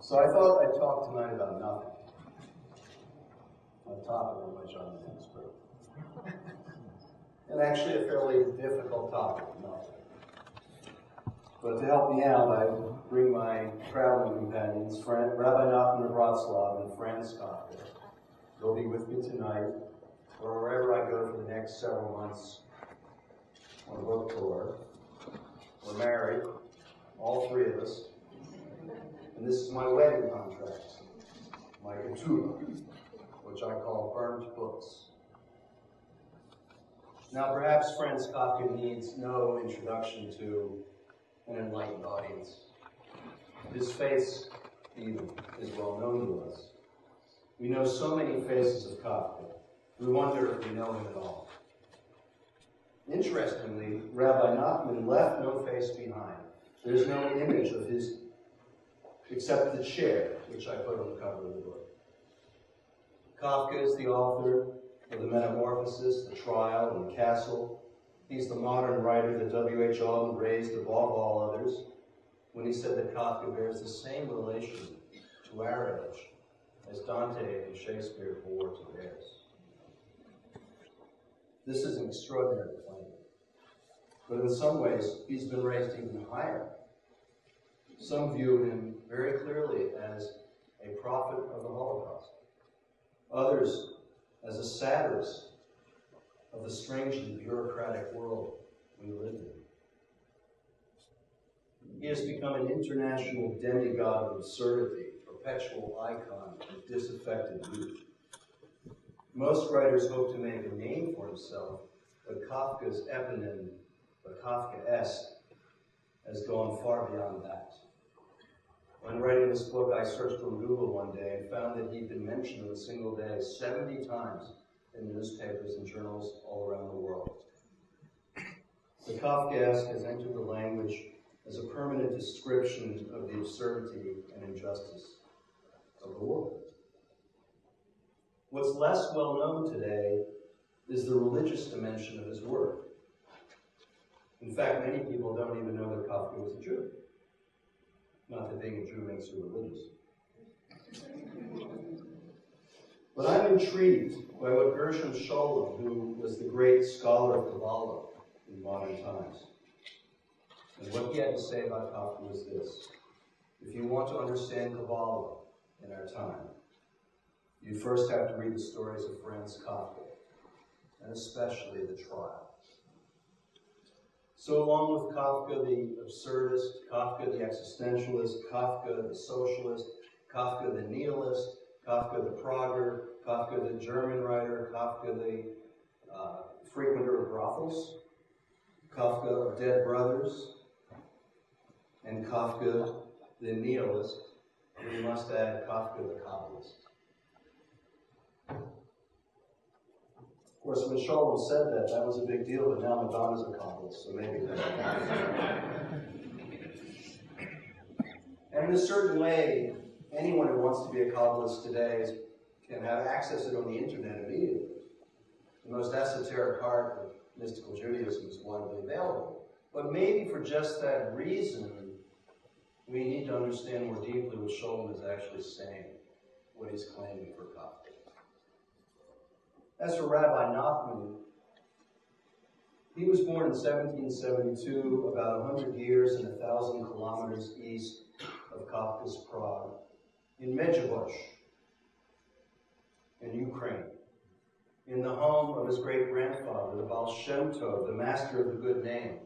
So I thought I'd talk tonight about nothing, a topic on which I'm an expert. And actually a fairly difficult topic, nothing. But to help me out, I bring my traveling companions, Rabbi Nachman of Wroclaw and Franz Kafka. They'll be with me tonight, or wherever I go for the next several months on a book tour. We're married, all three of us. And this is my wedding contract, my ketubah, which I call burnt books. Now, perhaps Franz Kafka needs no introduction to an enlightened audience. His face, even, is well known to us. We know so many faces of Kafka, we wonder if we know him at all. Interestingly, Rabbi Nachman left no face behind. There's no image of his, except the chair, which I put on the cover of the book. Kafka is the author of The Metamorphosis, The Trial, and The Castle. He's the modern writer that W.H. Auden raised above all others when he said that Kafka bears the same relation to our age as Dante and Shakespeare bore to theirs. This is an extraordinary claim, but in some ways, he's been raised even higher. Some view him very clearly as a prophet of the Holocaust. Others as a satirist of the strangely bureaucratic world we live in. He has become an international demigod of absurdity, perpetual icon of disaffected youth. Most writers hope to make a name for himself, but Kafka's eponym, the Kafkaesque, has gone far beyond that. When writing this book, I searched on Google one day and found that he'd been mentioned in a single day 70 times in newspapers and journals all around the world. The Kafkaesque has entered the language as a permanent description of the absurdity and injustice of the world. What's less well known today is the religious dimension of his work. In fact, many people don't even know that Kafka was a Jew. Not that being a Jew makes you religious. But I'm intrigued by what Gershom Scholem, who was the great scholar of Kabbalah in modern times, and what he had to say about Kafka was this: if you want to understand Kabbalah in our time, you first have to read the stories of Franz Kafka, and especially The Trial. So along with Kafka the absurdist, Kafka the existentialist, Kafka the socialist, Kafka the nihilist, Kafka the Prager, Kafka the German writer, Kafka the frequenter of brothels, Kafka of dead brothers, and Kafka the nihilist, and we must add Kafka the Kabbalist. Of course, when Scholem said that, that was a big deal, but now Madonna's a Kabbalist, so maybe that's And in a certain way, anyone who wants to be a Kabbalist today can have access to it on the internet immediately. The most esoteric part of mystical Judaism is widely available. But maybe for just that reason, we need to understand more deeply what Scholem is actually saying, what he's claiming for Kafka. As for Rabbi Nachman, he was born in 1772, about 100 years and 1,000 kilometers east of Kafka's Prague, in Medjugorje, in Ukraine, in the home of his great-grandfather, the Baal Shem Tov, the master of the good name,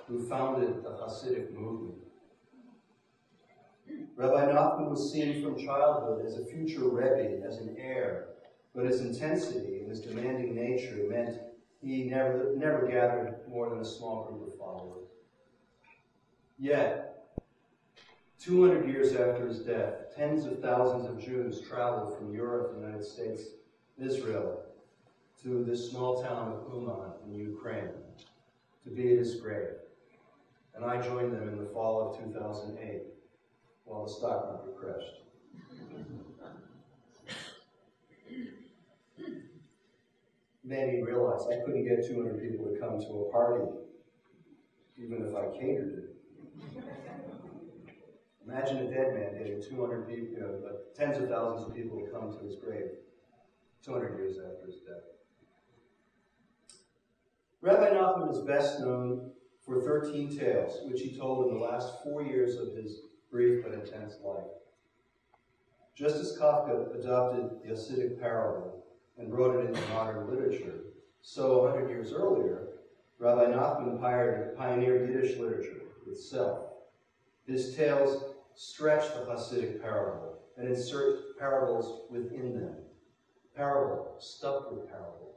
who founded the Hasidic movement. Rabbi Nachman was seen from childhood as a future Rebbe, as an heir, but his intensity and his demanding nature meant he never gathered more than a small group of followers. Yet, 200 years after his death, tens of thousands of Jews traveled from Europe, the United States, Israel, to this small town of Uman in Ukraine to be at his grave. And I joined them in the fall of 2008 while the stock market crashed. Made me realize I couldn't get 200 people to come to a party, even if I catered it. Imagine a dead man getting 200 people, tens of thousands of people to come to his grave 200 years after his death. Rabbi Nachman is best known for 13 tales, which he told in the last 4 years of his brief but intense life. Just as Kafka adopted the Hasidic parable and brought it into modern literature, so 100 years earlier, Rabbi Nachman pioneered Yiddish literature itself. His tales stretch the Hasidic parable and insert parables within them. Parable, stuffed with parable,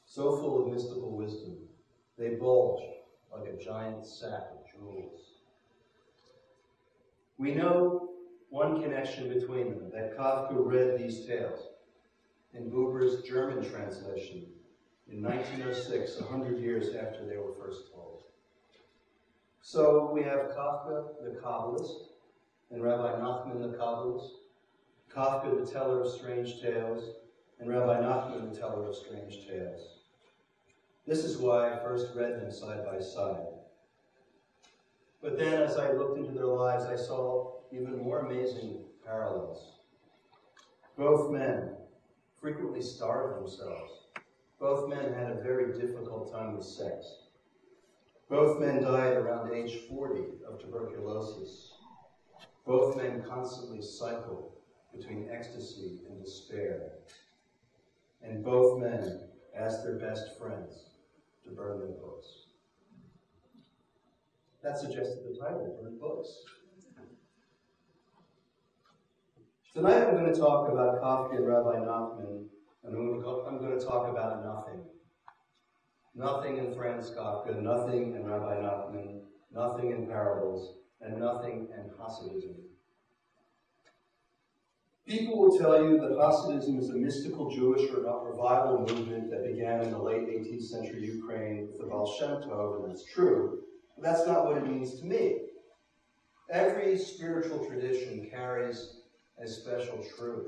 so full of mystical wisdom, they bulge like a giant sack of jewels. We know one connection between them, that Kafka read these tales in Buber's German translation in 1906, 100 years after they were first told. So we have Kafka, the Kabbalist, and Rabbi Nachman, the Kabbalist, Kafka, the teller of strange tales, and Rabbi Nachman, the teller of strange tales. This is why I first read them side by side. But then as I looked into their lives, I saw even more amazing parallels. Both men frequently starved themselves. Both men had a very difficult time with sex. Both men died around age 40 of tuberculosis. Both men constantly cycled between ecstasy and despair. And both men asked their best friends to burn their books. That suggested the title, Burn Books. Tonight I'm going to talk about Kafka and Rabbi Nachman, and I'm going to talk about nothing. Nothing in Franz Kafka, nothing in Rabbi Nachman, nothing in parables, and nothing in Hasidism. People will tell you that Hasidism is a mystical Jewish revival movement that began in the late 18th century Ukraine with the Baal Shem Tov, and that's true. But that's not what it means to me. Every spiritual tradition carries a special truth,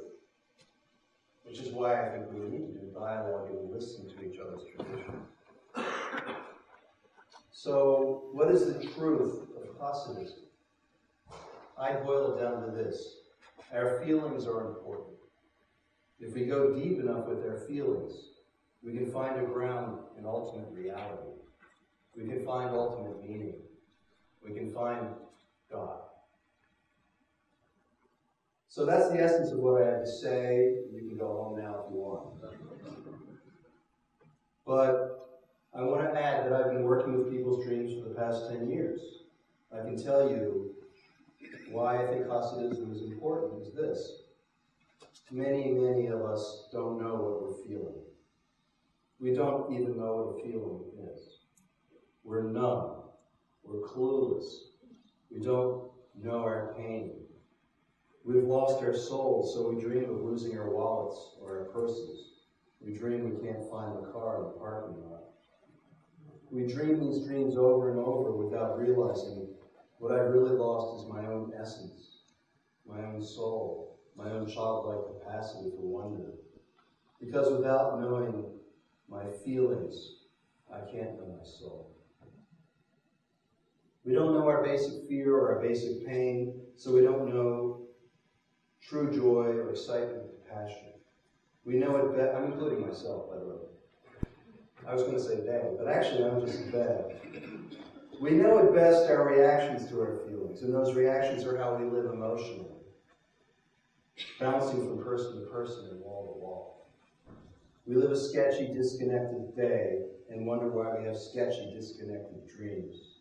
which is why I think we need to do dialogue and listen to each other's traditions. So, what is the truth of Hasidism? I boil it down to this. Our feelings are important. If we go deep enough with our feelings, we can find a ground in ultimate reality. We can find ultimate meaning. We can find God. So that's the essence of what I have to say. You can go home now if you want. But I want to add that I've been working with people's dreams for the past 10 years. I can tell you why I think Hasidism is important is this. Many, many of us don't know what we're feeling. We don't even know what a feeling is. We're numb. We're clueless. We don't know our pain. We've lost our souls, so we dream of losing our wallets or our purses. We dream we can't find the car in the parking lot. We dream these dreams over and over without realizing what I've really lost is my own essence, my own soul, my own childlike capacity for wonder. Because without knowing my feelings, I can't know my soul. We don't know our basic fear or our basic pain, so we don't know true joy or excitement or passion. We know it best. I'm including myself, by the way. I was going to say bad, but actually I'm just bad. We know at best our reactions to our feelings, and those reactions are how we live emotionally, bouncing from person to person and wall to wall. We live a sketchy, disconnected day and wonder why we have sketchy, disconnected dreams.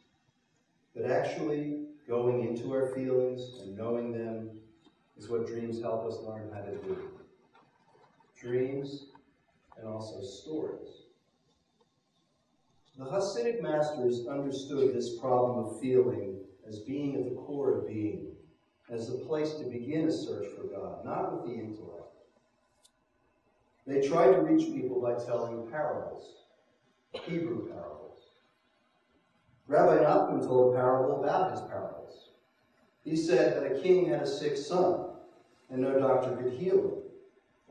But actually, going into our feelings and knowing them is what dreams help us learn how to do. Dreams and also stories. The Hasidic masters understood this problem of feeling as being at the core of being, as the place to begin a search for God, not with the intellect. They tried to reach people by telling parables, Hebrew parables. Rabbi Nachman told a parable about his parables. He said that a king had a sick son, and no doctor could heal him.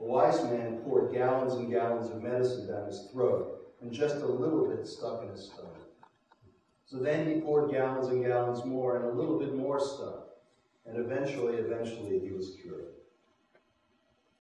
A wise man poured gallons and gallons of medicine down his throat, and just a little bit stuck in his stomach. So then he poured gallons and gallons more, and a little bit more stuck. And eventually he was cured.